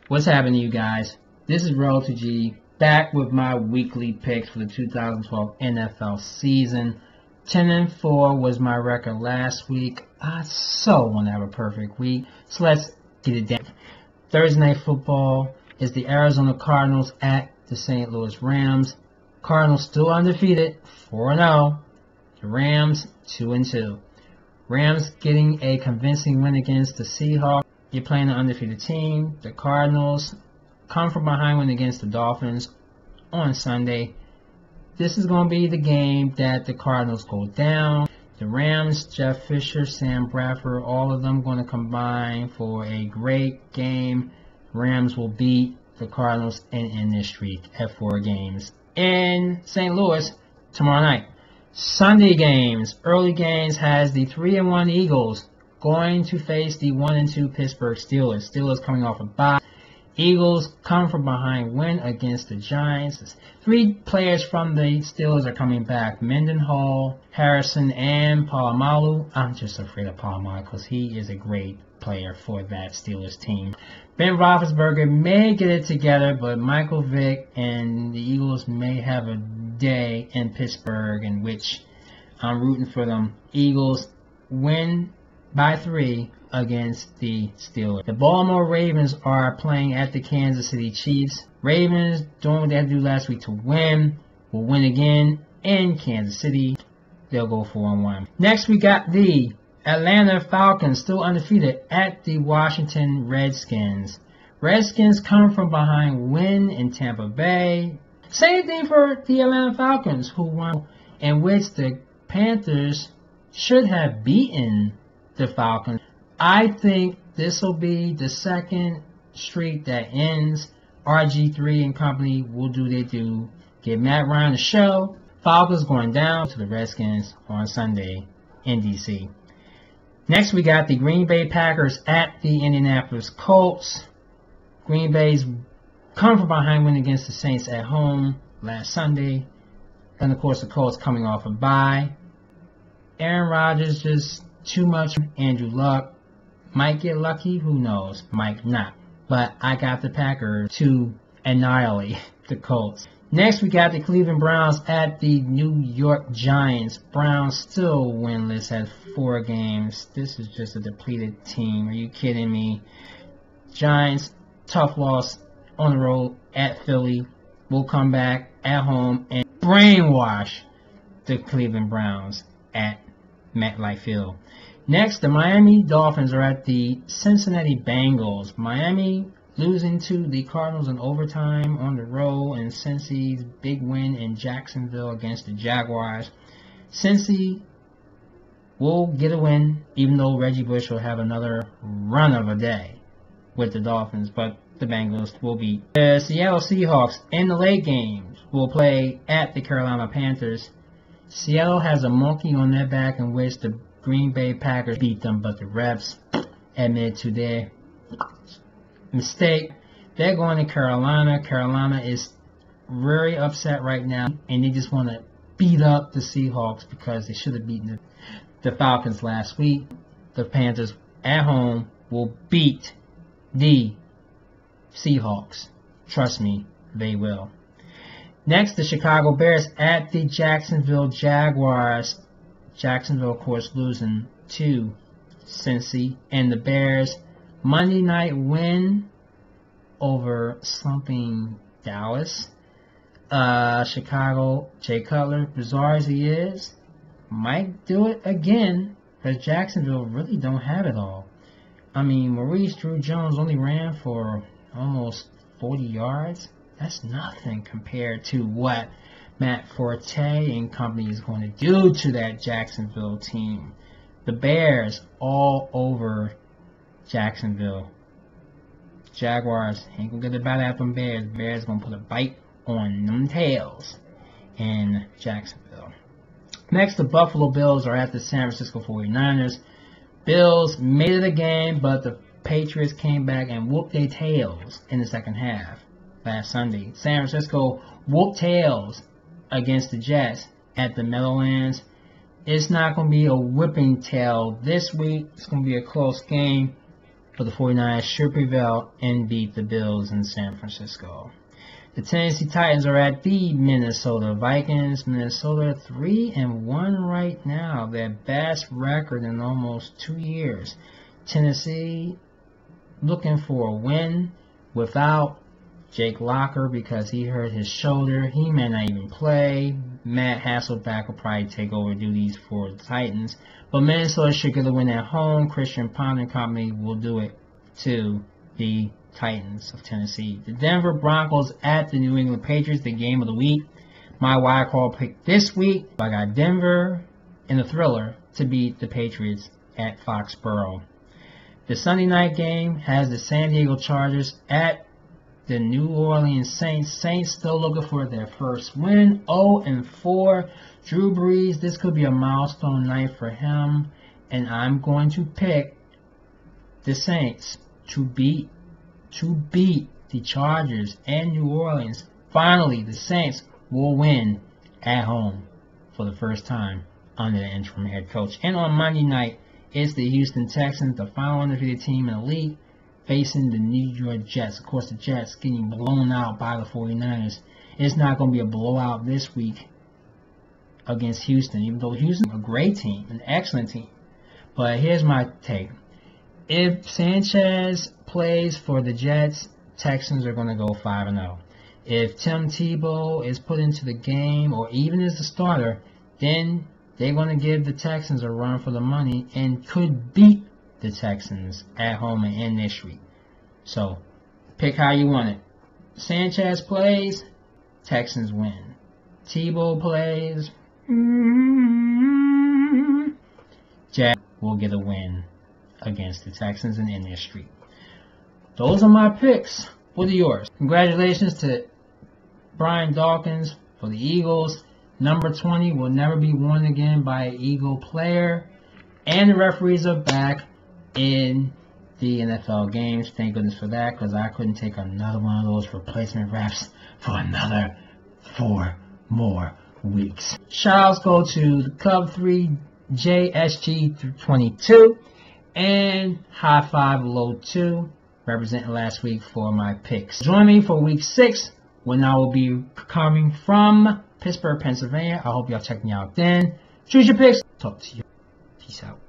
What's happening, you guys? This is Rell2G back with my weekly picks for the 2012 NFL season. 10-4 was my record last week. I so want to have a perfect week, so let's get it down. Thursday night football is the Arizona Cardinals at the St. Louis Rams. Cardinals still undefeated, 4-0. The Rams 2-2. Rams getting a convincing win against the Seahawks. You're playing an undefeated team. The Cardinals come from behind win against the Dolphins on Sunday. This is going to be the game that the Cardinals go down. The Rams, Jeff Fisher, Sam Bradford, all of them going to combine for a great game. Rams will beat the Cardinals and end this streak at 4 games in St. Louis tomorrow night. Sunday games. Early games has the 3-1 Eagles going to face the 1-2 Pittsburgh Steelers. Steelers coming off a bye. Eagles come from behind win against the Giants. 3 players from the Steelers are coming back. Mendenhall, Harrison, and Polamalu. I'm just afraid of Polamalu because he is a great player for that Steelers team. Ben Roethlisberger may get it together, but Michael Vick and the Eagles may have a day in Pittsburgh in which I'm rooting for them. Eagles win by 3 against the Steelers. The Baltimore Ravens are playing at the Kansas City Chiefs. Ravens doing what they had to do last week to win. Will win again in Kansas City. They'll go 4-1. Next we got the Atlanta Falcons still undefeated at the Washington Redskins. Redskins come from behind win in Tampa Bay. Same thing for the Atlanta Falcons, who won, in which the Panthers should have beaten the Falcons. I think this will be the second streak that ends. RG3 and company will do their due. Get Matt Ryan the show. Falcons going down to the Redskins on Sunday in DC. Next we got the Green Bay Packers at the Indianapolis Colts. Green Bay's come from behind win against the Saints at home last Sunday. And of course the Colts coming off a bye. Aaron Rodgers just too much. Andrew Luck might get lucky, who knows, might not. But I got the Packers to annihilate the Colts. Next we got the Cleveland Browns at the New York Giants. Browns still winless at 4 games. This is just a depleted team. Are you kidding me? Giants, tough loss on the road at Philly. Will come back at home and brainwash the Cleveland Browns at MetLife Field. Next, the Miami Dolphins are at the Cincinnati Bengals. Miami losing to the Cardinals in overtime on the road, and Cincy's big win in Jacksonville against the Jaguars. Cincy will get a win, even though Reggie Bush will have another run of a day with the Dolphins, but the Bengals will beat. The Seattle Seahawks in the late games will play at the Carolina Panthers. Seattle has a monkey on their back in which the Green Bay Packers beat them, but the refs admit to their mistake. They're going to Carolina. Carolina is very upset right now, and they just want to beat up the Seahawks because they should have beaten the Falcons last week. The Panthers at home will beat the Seahawks. Trust me, they will. Next, the Chicago Bears at the Jacksonville Jaguars. Jacksonville, of course, losing to Cincy. And the Bears, Monday night win over slumping Dallas. Chicago, Jay Cutler, bizarre as he is, might do it again because Jacksonville really don't have it all. I mean, Maurice Drew-Jones only ran for almost 40 yards. That's nothing compared to what Matt Forte and company is going to do to that Jacksonville team. The Bears all over Jacksonville. Jaguars ain't going to get a bite out of them Bears. Bears going to put a bite on them tails in Jacksonville. Next, the Buffalo Bills are at the San Francisco 49ers. Bills made it a game, but the Patriots came back and whooped their tails in the second half last Sunday. San Francisco whooped tails against the Jets at the Meadowlands. It's not going to be a whipping tail this week. It's going to be a close game. for the 49ers should prevail and beat the Bills in San Francisco. The Tennessee Titans are at the Minnesota Vikings. Minnesota 3-1 right now, their best record in almost 2 years. Tennessee looking for a win without Jake Locker because he hurt his shoulder. He may not even play. Matt Hasselbeck will probably take over duties for the Titans. But Minnesota should get a win at home. Christian Ponder and company will do it to the Titans of Tennessee. The Denver Broncos at the New England Patriots, the game of the week. My wild card pick this week, I got Denver in a thriller to beat the Patriots at Foxborough. The Sunday night game has the San Diego Chargers at the New Orleans Saints. Saints still looking for their first win, 0-4. Drew Brees, this could be a milestone night for him, and I'm going to pick the Saints to beat the Chargers and New Orleans. Finally, the Saints will win at home for the first time under the interim head coach. And on Monday night, it's the Houston Texans, the final undefeated team in the league, facing the New York Jets. Of course, the Jets getting blown out by the 49ers. It's not going to be a blowout this week against Houston, even though Houston is a great team, an excellent team. But here's my take. If Sanchez plays for the Jets, Texans are going to go 5-0. If Tim Tebow is put into the game, or even as the starter, then they're going to give the Texans a run for the money and could beat the Texans at home and end this week. So, pick how you want it. Sanchez plays, Texans win. Tebow plays, Jack will get a win against the Texans and end their streak. Those are my picks. What are yours? Congratulations to Brian Dawkins for the Eagles. Number 20 will never be worn again by an Eagle player. And the referees are back in the NFL games. Thank goodness for that, because I couldn't take another one of those replacement refs for another 4 more weeks. Shoutouts go to the Cub 3 JSG22 and High Five Low 2, representing last week for my picks. Join me for week 6 when I will be coming from Pittsburgh, Pennsylvania. I hope y'all check me out then. Choose your picks. Talk to you. Peace out.